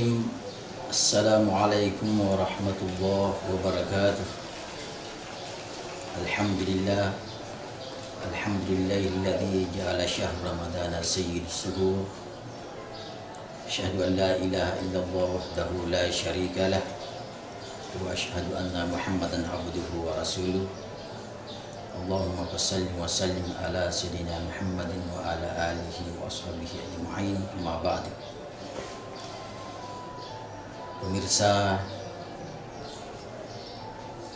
Bismillahirrahmanirrahim. Assalamualaikum warahmatullahi wabarakatuh. Alhamdulillah. Alhamdulillahilladzi ja'ala syahr ramadana sayyid suhur. Asyhadu an la ilaha illallah wahdahu la syarika lah. Wa asyhadu anna Muhammadan abduhu wa rasuluh. Allahumma salli wa sallim ala sayyidina Muhammadin wa ala alihi wa ashabihi ajma'in. Amma ba'du. Pemirsa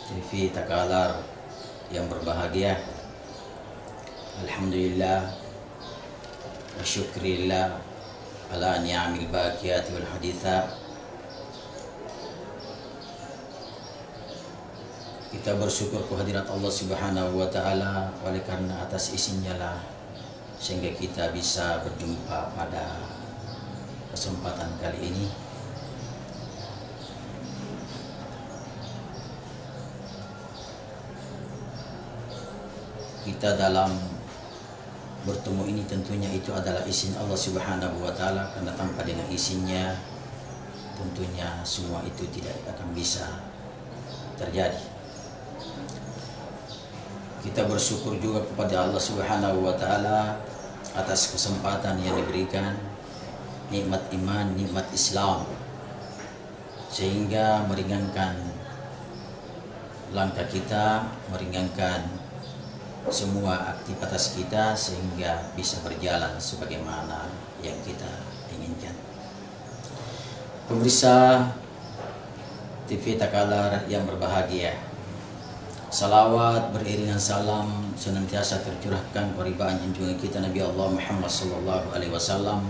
TV Takalar yang berbahagia, alhamdulillah wa syukrillah ala ni'amil baqiyati wal haditha. Kita bersyukur kehadirat Allah Subhanahu wa taala, oleh karena atas izinnya lah sehingga kita bisa berjumpa pada kesempatan kali ini. Kita dalam bertemu ini tentunya itu adalah izin Allah Subhanahu wa taala, karena tanpa dengan izinnya tentunya semua itu tidak akan bisa terjadi. Kita bersyukur juga kepada Allah Subhanahu wa taala atas kesempatan yang diberikan, nikmat iman, nikmat Islam, sehingga meringankan langkah kita, meringankan semua aktivitas kita sehingga bisa berjalan sebagaimana yang kita inginkan. Pemirsa TV Takalar yang berbahagia, salawat beriringan salam senantiasa tercurahkan kepada junjungan kita Nabi Allah Muhammad sallallahu alaihi wasallam,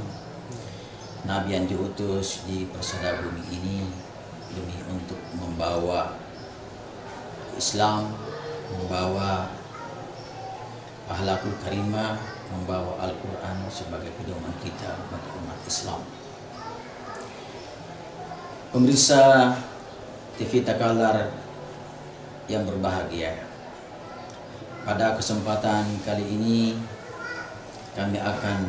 Nabi yang diutus di persada bumi ini demi untuk membawa Islam, membawa akhlakul karimah, membawa Al-Quran sebagai pedoman kita bagi umat Islam. Pemirsa TV Takalar yang berbahagia, pada kesempatan kali ini kami akan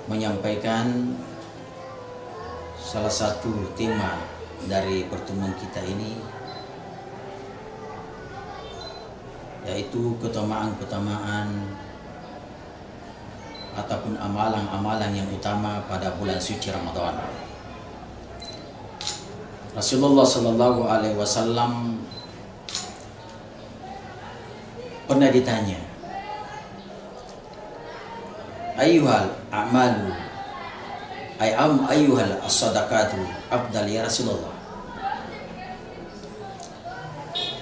menyampaikan salah satu tema dari pertemuan kita ini, yaitu keutamaan-keutamaan ataupun amalan-amalan yang utama pada bulan suci Ramadan. Rasulullah Sallallahu Alaihi Wasallam pernah ditanya, ayyuhal a'malu ayyuhal as-sadaqatu afdal ya Rasulullah.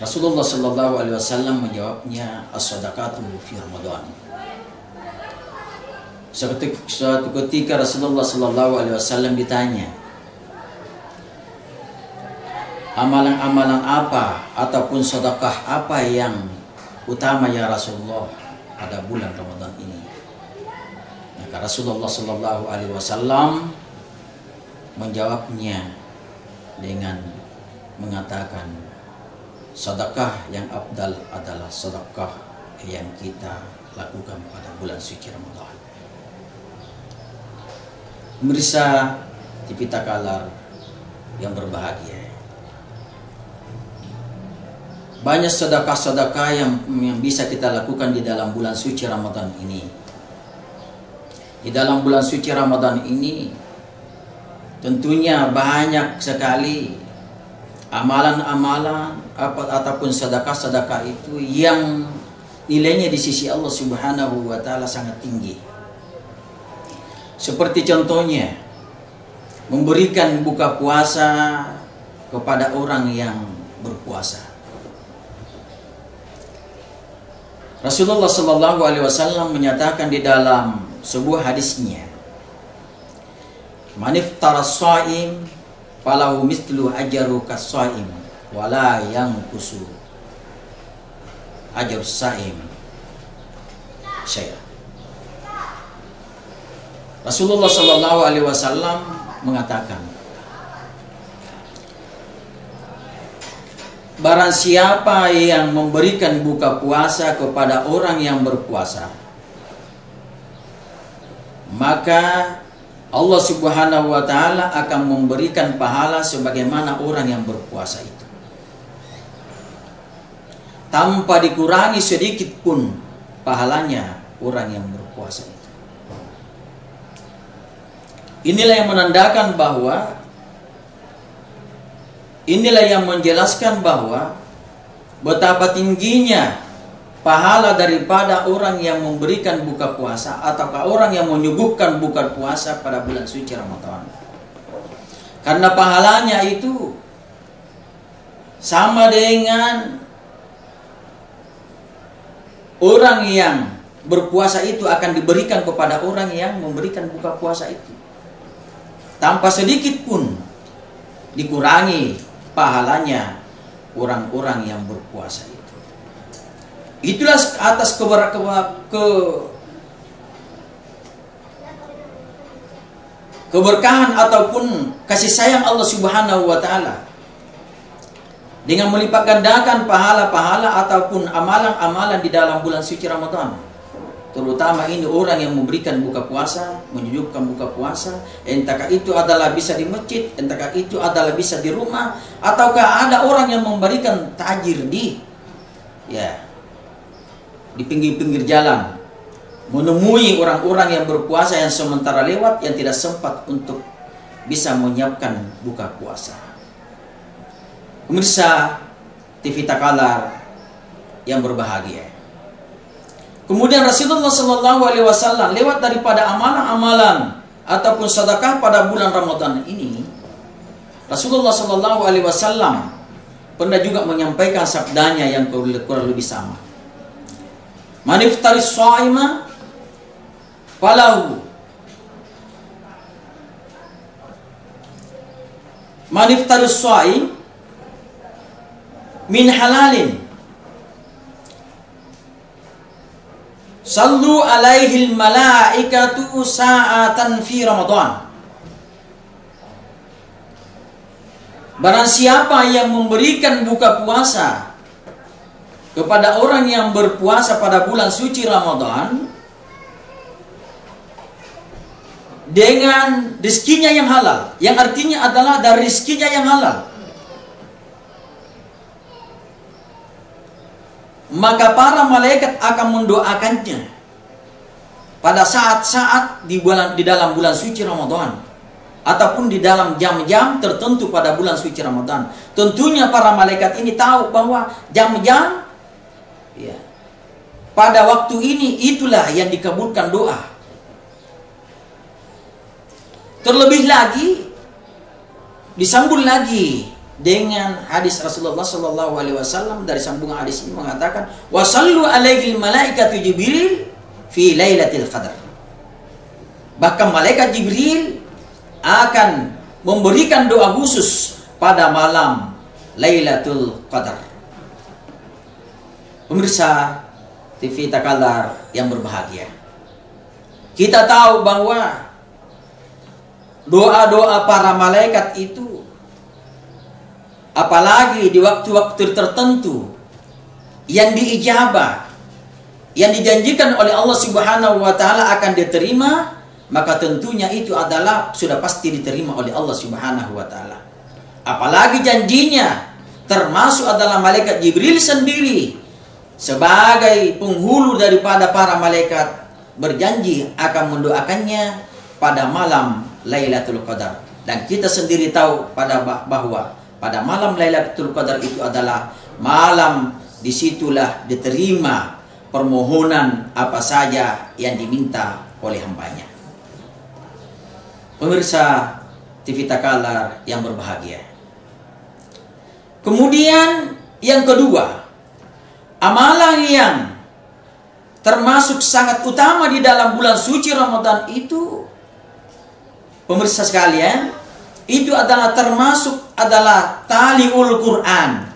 Rasulullah Sallallahu Alaihi Wasallam menjawabnya, as-sadaqatu fi Ramadan. Suatu ketika Rasulullah Sallallahu Alaihi Wasallam ditanya, amalan-amalan apa ataupun sedekah apa yang utama ya Rasulullah pada bulan Ramadan ini? Maka Rasulullah Sallallahu Alaihi Wasallam menjawabnya dengan mengatakan, sedekah yang afdal adalah sedekah yang kita lakukan pada bulan suci Ramadan. Pemirsa TV Takalar yang berbahagia, banyak sedekah-sedekah yang bisa kita lakukan di dalam bulan suci Ramadan ini. Di dalam bulan suci Ramadan ini tentunya banyak sekali amalan-amalan ataupun sedekah-sedekah itu yang nilainya di sisi Allah Subhanahu wa taala sangat tinggi. Seperti contohnya memberikan buka puasa kepada orang yang berpuasa. Rasulullah Sallallahu Alaihi Wasallam menyatakan di dalam sebuah hadisnya, man iftara shaim falahu mithlu ajru kas-shaim wala yanqusu ajrus shaim syai'a. Rasulullah Sallallahu Alaihi Wasallam mengatakan, barang siapa yang memberikan buka puasa kepada orang yang berpuasa, maka Allah Subhanahu wa ta'ala akan memberikan pahala sebagaimana orang yang berpuasa itu, tanpa dikurangi sedikit pun pahalanya orang yang berpuasa itu. Inilah yang menandakan bahwa, inilah yang menjelaskan bahwa betapa tingginya pahala daripada orang yang memberikan buka puasa ataukah orang yang menyuguhkan buka puasa pada bulan suci Ramadan. Karena pahalanya itu sama dengan orang yang berpuasa itu akan diberikan kepada orang yang memberikan buka puasa itu, tanpa sedikit pun dikurangi pahalanya orang-orang yang berpuasa itu. Itulah atas keberkahan ataupun kasih sayang Allah Subhanahu wa ta'ala dengan melipat gandakan pahala-pahala ataupun amalan-amalan di dalam bulan suci Ramadan. Terutama ini orang yang memberikan buka puasa, menyuguhkan buka puasa, entahkah itu adalah bisa di masjid, entahkah itu adalah bisa di rumah, ataukah ada orang yang memberikan tajir di pinggir-pinggir jalan, menemui orang-orang yang berpuasa yang sementara lewat, yang tidak sempat untuk bisa menyiapkan buka puasa. Pemirsa TV Takalar yang berbahagia, kemudian Rasulullah SAW lewat daripada amalan-amalan ataupun sedekah pada bulan Ramadan ini, Rasulullah SAW pernah juga menyampaikan sabdanya yang kurang lebih sama. Man iftaris shaima falahu, man iftaris shaim min halalin sallu alaihi malaikatu sa'atan fi Ramadan. Barang siapa yang memberikan buka puasa kepada orang yang berpuasa pada bulan suci Ramadan dengan rezekinya yang halal, yang artinya adalah dari rezekinya yang halal, maka para malaikat akan mendoakannya pada saat-saat di dalam bulan suci Ramadan ataupun di dalam jam-jam tertentu pada bulan suci Ramadan. Tentunya para malaikat ini tahu bahwa jam-jam pada waktu ini itulah yang dikabulkan doa. Terlebih lagi disambung lagi dengan hadis Rasulullah SAW, dari sambungan hadis ini mengatakan wasallu alaihi malaikatu Jibril fi lailatul qadar. Bahkan malaikat Jibril akan memberikan doa khusus pada malam Lailatul Qadar. Pemirsa TV Takalar yang berbahagia, kita tahu bahwa doa-doa para malaikat itu, apalagi di waktu-waktu tertentu yang diijabah, yang dijanjikan oleh Allah Subhanahu wa ta'ala akan diterima, maka tentunya itu adalah sudah pasti diterima oleh Allah Subhanahu wa ta'ala. Apalagi janjinya termasuk adalah malaikat Jibril sendiri sebagai penghulu daripada para malaikat berjanji akan mendoakannya pada malam Lailatul Qadar. Dan kita sendiri tahu bahwa pada malam Lailatul Qadar itu adalah malam disitulah diterima permohonan apa saja yang diminta oleh hambanya. Pemirsa TV Takalar yang berbahagia, kemudian yang kedua, amalan yang termasuk sangat utama di dalam bulan suci Ramadan itu, pemirsa sekalian, itu adalah termasuk adalah taliul Quran.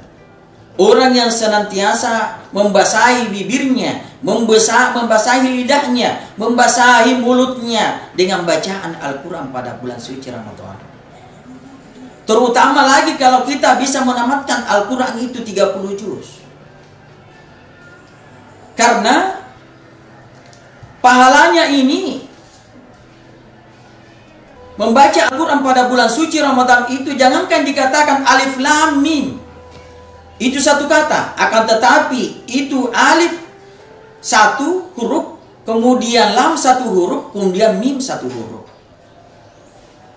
Orang yang senantiasa membasahi bibirnya, membasahi lidahnya, membasahi mulutnya dengan bacaan Al-Quran pada bulan suci Ramadan. Terutama lagi kalau kita bisa menamatkan Al-Quran itu 30 juz. Karena pahalanya ini membaca Al-Quran pada bulan suci Ramadan itu jangankan dikatakan alif lam mim, itu satu kata, akan tetapi itu alif satu huruf, kemudian lam satu huruf, kemudian mim satu huruf.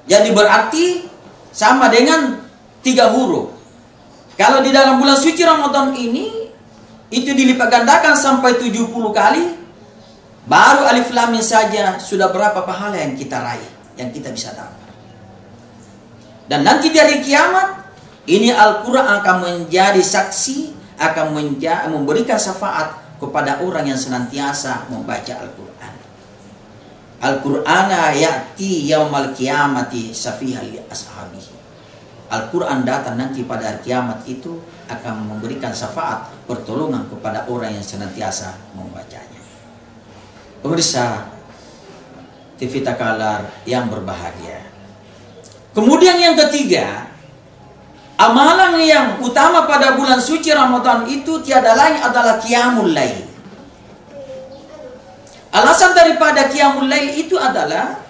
Jadi berarti sama dengan 3 huruf. Kalau di dalam bulan suci Ramadan ini itu dilipat gandakan sampai 70 kali, baru alif lam mim saja sudah berapa pahala yang kita raih, yang kita bisa dapat. Dan nanti dari kiamat ini Al-Quran akan menjadi saksi, akan memberikan syafaat kepada orang yang senantiasa membaca Al-Quran. Al-Qur'ana ya'ti yaumal qiyamati syafi'an li ashabihi. Al-Quran datang nanti pada hari kiamat itu akan memberikan syafaat, pertolongan kepada orang yang senantiasa membacanya. Pemirsa TV Takalar yang berbahagia. Kemudian yang ketiga, amalan yang utama pada bulan suci Ramadan itu tiada lain adalah qiyamul lail. Alasan daripada qiyamul lail itu adalah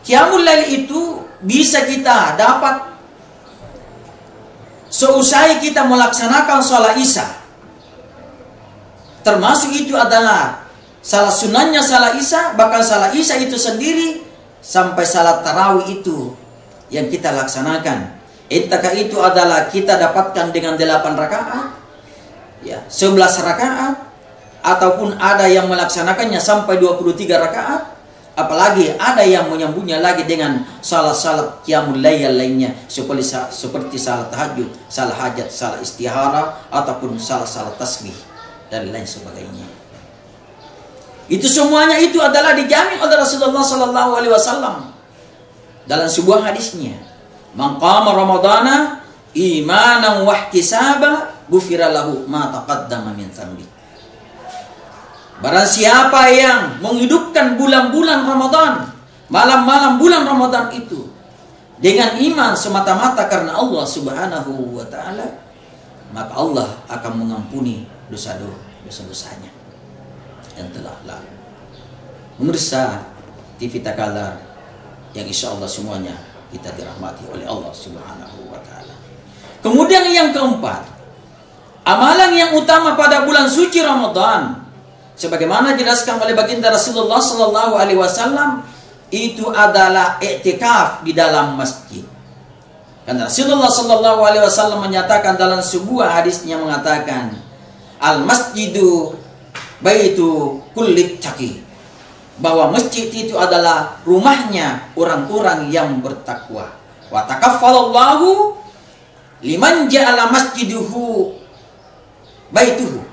qiyamul lail itu bisa kita dapat seusai kita melaksanakan sholat Isya. Termasuk itu adalah salah sunannya salat Isya, bahkan salat Isya itu sendiri sampai salat tarawih itu yang kita laksanakan. Entahkah itu adalah kita dapatkan dengan 8 rakaat, ya, 11 rakaat, ataupun ada yang melaksanakannya sampai 23 rakaat, apalagi ada yang menyambungnya lagi dengan salat-salat qiyamul lail lainnya seperti salat tahajud, salat hajat, salat istihara, ataupun salat-salat tasbih dan lain sebagainya. Itu semuanya itu adalah dijamin oleh Rasulullah sallallahu alaihi wasallam dalam sebuah hadisnya. Man qama ramadana imanan wa ihtisaba ghufira lahu ma taqaddama min dzambi. Barang siapa yang menghidupkan bulan-bulan Ramadan, malam-malam bulan Ramadan itu dengan iman semata-mata karena Allah Subhanahu wa taala, maka Allah akan mengampuni dosa-dosanya yang telah lalu. Pemirsa TV Takalar yang insya Allah semuanya kita dirahmati oleh Allah Subhanahu wa taala. Kemudian yang keempat, amalan yang utama pada bulan suci Ramadan, sebagaimana dijelaskan oleh baginda Rasulullah sallallahu alaihi wasallam, itu adalah i'tikaf di dalam masjid. Karena Rasulullah sallallahu alaihi wasallam menyatakan dalam sebuah hadisnya mengatakan, al masjidu baitu kulli taqi, bahwa masjid itu adalah rumahnya orang-orang yang bertakwa. Wa takaffalallahu liman ja'ala masjiduhu baituhu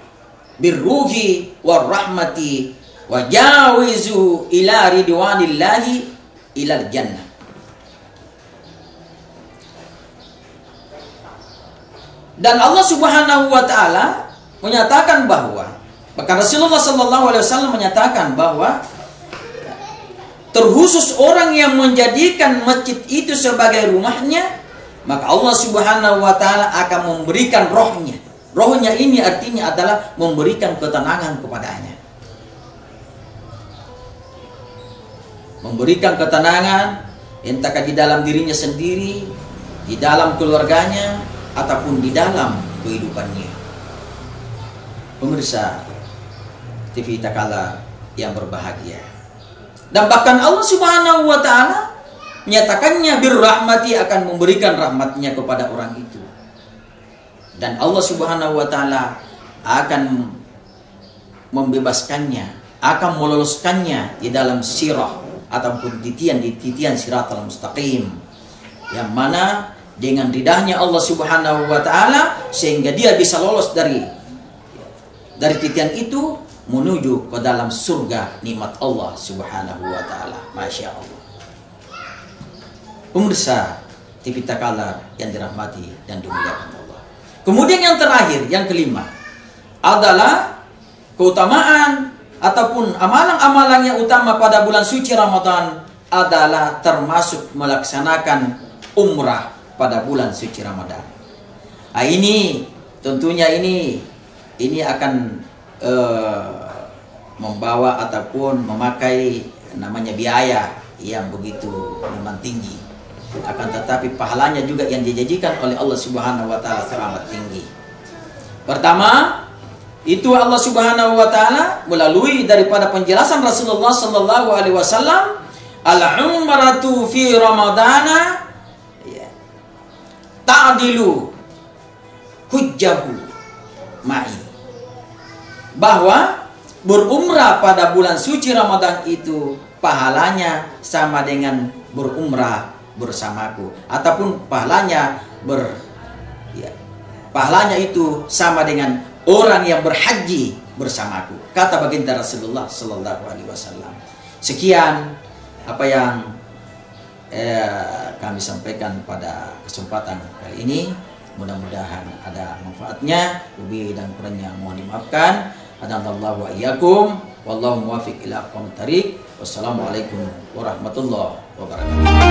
birruhi warahmati wa jawizu ila ridwanillahi ilal jannah. Dan Allah Subhanahu wa taala menyatakan bahwa, bahkan Rasulullah sallallahu alaihi wasallam menyatakan bahwa terkhusus orang yang menjadikan masjid itu sebagai rumahnya, maka Allah Subhanahu wa taala akan memberikan rohnya. Rohnya ini artinya adalah memberikan ketenangan kepadanya. Memberikan ketenangan entahkah di dalam dirinya sendiri, di dalam keluarganya, ataupun di dalam kehidupannya. Pemirsa TV Takalar yang berbahagia. Dan bahkan Allah Subhanahu wa taala menyatakannya birrahmati, akan memberikan rahmatnya kepada orang itu. Dan Allah Subhanahu wa taala akan membebaskannya, akan meloloskannya di dalam sirah ataupun titian siratal mustaqim, yang mana dengan ridahnya Allah Subhanahu wa taala sehingga dia bisa lolos dari titian itu menuju ke dalam surga nikmat Allah Subhanahu wa taala. Masya Allah. Pemirsa TV Takalar yang dirahmati dan dimuliakan Allah. Kemudian yang terakhir, yang kelima adalah keutamaan ataupun amalan-amalan yang utama pada bulan suci Ramadan adalah termasuk melaksanakan umrah pada bulan suci Ramadan. Nah, ini tentunya ini akan membawa ataupun memakai namanya biaya yang begitu memang tinggi. Akan tetapi pahalanya juga yang dijanjikan oleh Allah Subhanahu wa taala teramat tinggi. Pertama, itu Allah Subhanahu wa taala melalui daripada penjelasan Rasulullah sallallahu alaihi wasallam, al-umratu fi ramadana ta'dilu hujjahu ma'i. Bahwa berumrah pada bulan suci Ramadan itu pahalanya sama dengan berumrah bersamaku, ataupun pahalanya pahalanya itu sama dengan orang yang berhaji bersamaku, kata baginda Rasulullah sallallahu alaihi wasallam. Sekian apa yang kami sampaikan pada kesempatan kali ini. Mudah-mudahan ada manfaatnya. Lebih dan kurangnya mohon dimaafkan. Hadanallahu wa iyyakum. Wallahu muwaffiq ila aqwamit thariq. Wassalamualaikum warahmatullahi wabarakatuh.